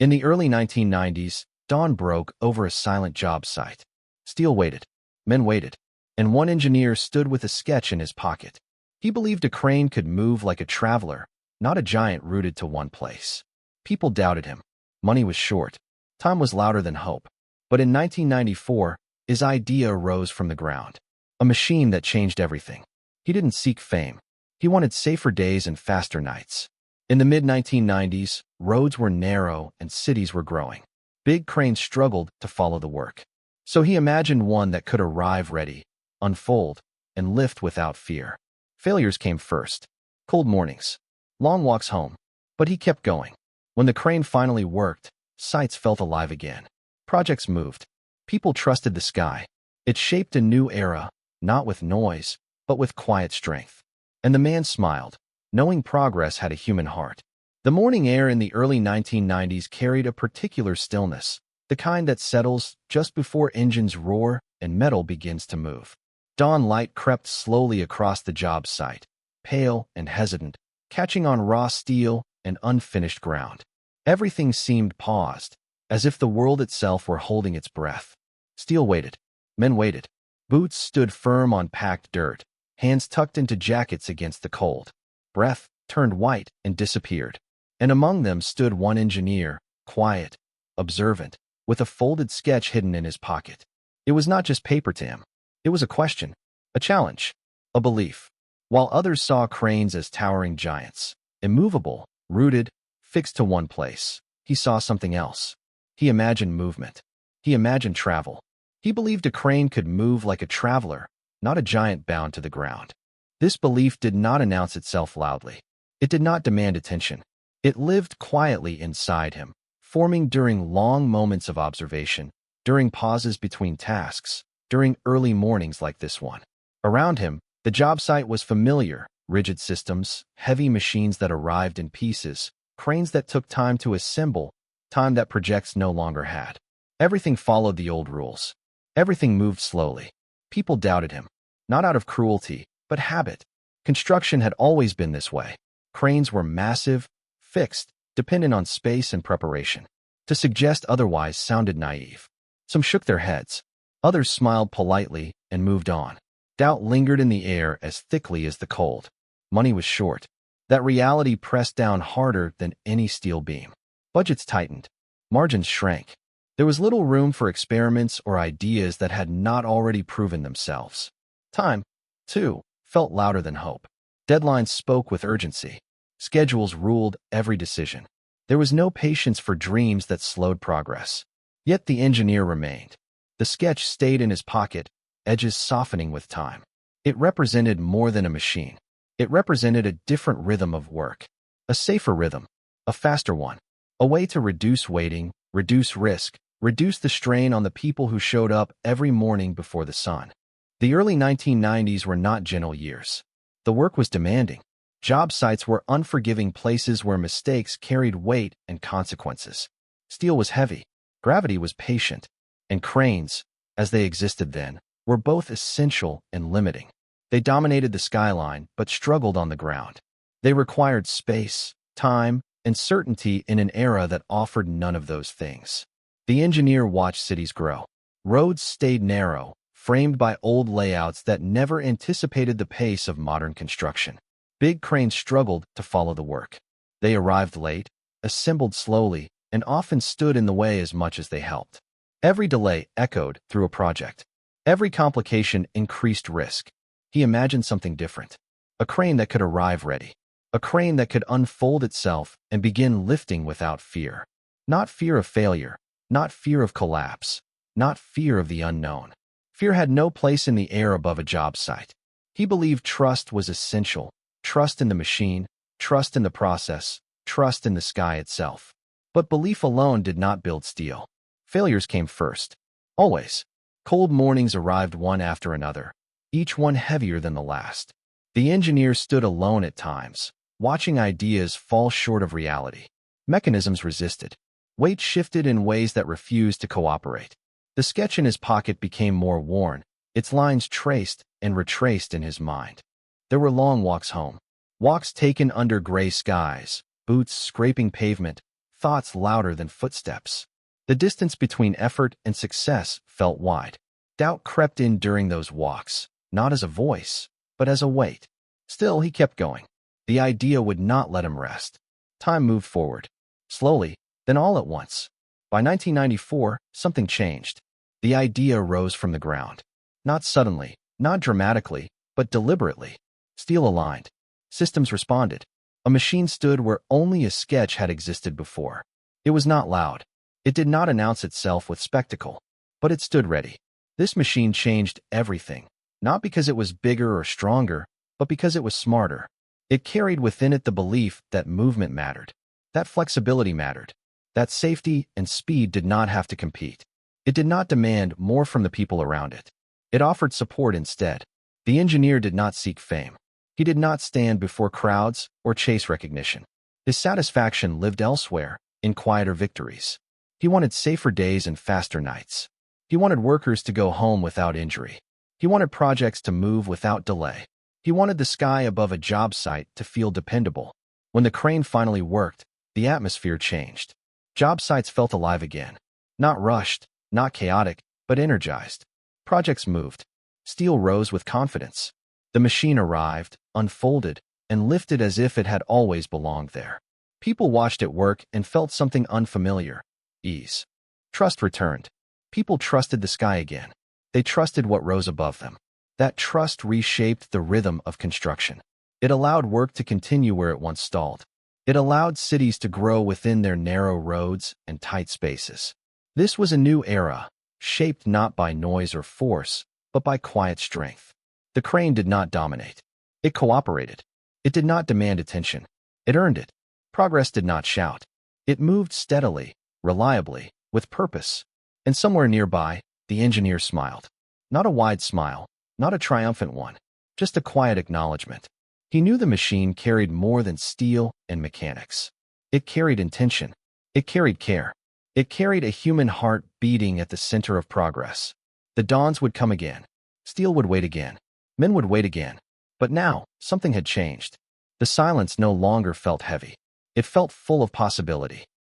In the early 1990s, dawn broke over a silent job site. Steel waited. Men waited. And one engineer stood with a sketch in his pocket. He believed a crane could move like a traveler, not a giant rooted to one place. People doubted him. Money was short. Time was louder than hope. But in 1994, his idea arose from the ground. A machine that changed everything. He didn't seek fame. He wanted safer days and faster nights. In the mid-1990s, roads were narrow and cities were growing. Big cranes struggled to follow the work. So he imagined one that could arrive ready, unfold, and lift without fear. Failures came first. Cold mornings. Long walks home. But he kept going. When the crane finally worked, sites felt alive again. Projects moved. People trusted the sky. It shaped a new era, not with noise, but with quiet strength. And the man smiled, knowing progress had a human heart. The morning air in the early 1990s carried a particular stillness, the kind that settles just before engines roar and metal begins to move. Dawn light crept slowly across the job site, pale and hesitant, catching on raw steel and unfinished ground. Everything seemed paused, as if the world itself were holding its breath. Steel waited. Men waited. Boots stood firm on packed dirt, hands tucked into jackets against the cold. Breath turned white and disappeared. And among them stood one engineer, quiet, observant, with a folded sketch hidden in his pocket. It was not just paper to him. It was a question, a challenge, a belief. While others saw cranes as towering giants, immovable, rooted, fixed to one place, he saw something else. He imagined movement. He imagined travel. He believed a crane could move like a traveler, not a giant bound to the ground. This belief did not announce itself loudly. It did not demand attention. It lived quietly inside him, forming during long moments of observation, during pauses between tasks, during early mornings like this one. Around him, the job site was familiar, rigid systems, heavy machines that arrived in pieces, cranes that took time to assemble, time that projects no longer had. Everything followed the old rules. Everything moved slowly. People doubted him, not out of cruelty, but habit. Construction had always been this way. Cranes were massive, fixed, dependent on space and preparation. To suggest otherwise sounded naive. Some shook their heads. Others smiled politely and moved on. Doubt lingered in the air as thickly as the cold. Money was short. That reality pressed down harder than any steel beam. Budgets tightened. Margins shrank. There was little room for experiments or ideas that had not already proven themselves. Time, too, felt louder than hope. Deadlines spoke with urgency. Schedules ruled every decision. There was no patience for dreams that slowed progress. Yet the engineer remained. The sketch stayed in his pocket, edges softening with time. It represented more than a machine. It represented a different rhythm of work. A safer rhythm. A faster one. A way to reduce waiting, reduce risk, reduce the strain on the people who showed up every morning before the sun. The early 1990s were not gentle years. The work was demanding. Job sites were unforgiving places where mistakes carried weight and consequences. Steel was heavy. Gravity was patient. And cranes, as they existed then, were both essential and limiting. They dominated the skyline but struggled on the ground. They required space, time, and certainty in an era that offered none of those things. The engineer watched cities grow. Roads stayed narrow, framed by old layouts that never anticipated the pace of modern construction. Big cranes struggled to follow the work. They arrived late, assembled slowly, and often stood in the way as much as they helped. Every delay echoed through a project. Every complication increased risk. He imagined something different. A crane that could arrive ready. A crane that could unfold itself and begin lifting without fear. Not fear of failure. Not fear of collapse. Not fear of the unknown. Fear had no place in the air above a job site. He believed trust was essential. Trust in the machine, trust in the process, trust in the sky itself. But belief alone did not build steel. Failures came first. Always. Cold mornings arrived one after another, each one heavier than the last. The engineer stood alone at times, watching ideas fall short of reality. Mechanisms resisted. Weight shifted in ways that refused to cooperate. The sketch in his pocket became more worn, its lines traced and retraced in his mind. There were long walks home. Walks taken under gray skies, boots scraping pavement, thoughts louder than footsteps. The distance between effort and success felt wide. Doubt crept in during those walks, not as a voice, but as a weight. Still, he kept going. The idea would not let him rest. Time moved forward. Slowly, then all at once. By 1994, something changed. The idea rose from the ground. Not suddenly, not dramatically, but deliberately. Steel aligned. Systems responded. A machine stood where only a sketch had existed before. It was not loud. It did not announce itself with spectacle, but it stood ready. This machine changed everything, not because it was bigger or stronger, but because it was smarter. It carried within it the belief that movement mattered, that flexibility mattered, that safety and speed did not have to compete. It did not demand more from the people around it. It offered support instead. The engineer did not seek fame. He did not stand before crowds or chase recognition. His satisfaction lived elsewhere, in quieter victories. He wanted safer days and faster nights. He wanted workers to go home without injury. He wanted projects to move without delay. He wanted the sky above a job site to feel dependable. When the crane finally worked, the atmosphere changed. Job sites felt alive again. Not rushed, not chaotic, but energized. Projects moved. Steel rose with confidence. The machine arrived, unfolded, and lifted as if it had always belonged there. People watched it work and felt something unfamiliar. Ease. Trust returned. People trusted the sky again. They trusted what rose above them. That trust reshaped the rhythm of construction. It allowed work to continue where it once stalled. It allowed cities to grow within their narrow roads and tight spaces. This was a new era, shaped not by noise or force, but by quiet strength. The crane did not dominate. It cooperated. It did not demand attention. It earned it. Progress did not shout. It moved steadily, reliably, with purpose. And somewhere nearby, the engineer smiled. Not a wide smile, not a triumphant one, just a quiet acknowledgement. He knew the machine carried more than steel and mechanics. It carried intention. It carried care. It carried a human heart beating at the center of progress. The dawns would come again. Steel would wait again. Men would wait again. But now, something had changed. The silence no longer felt heavy. It felt full of possibility.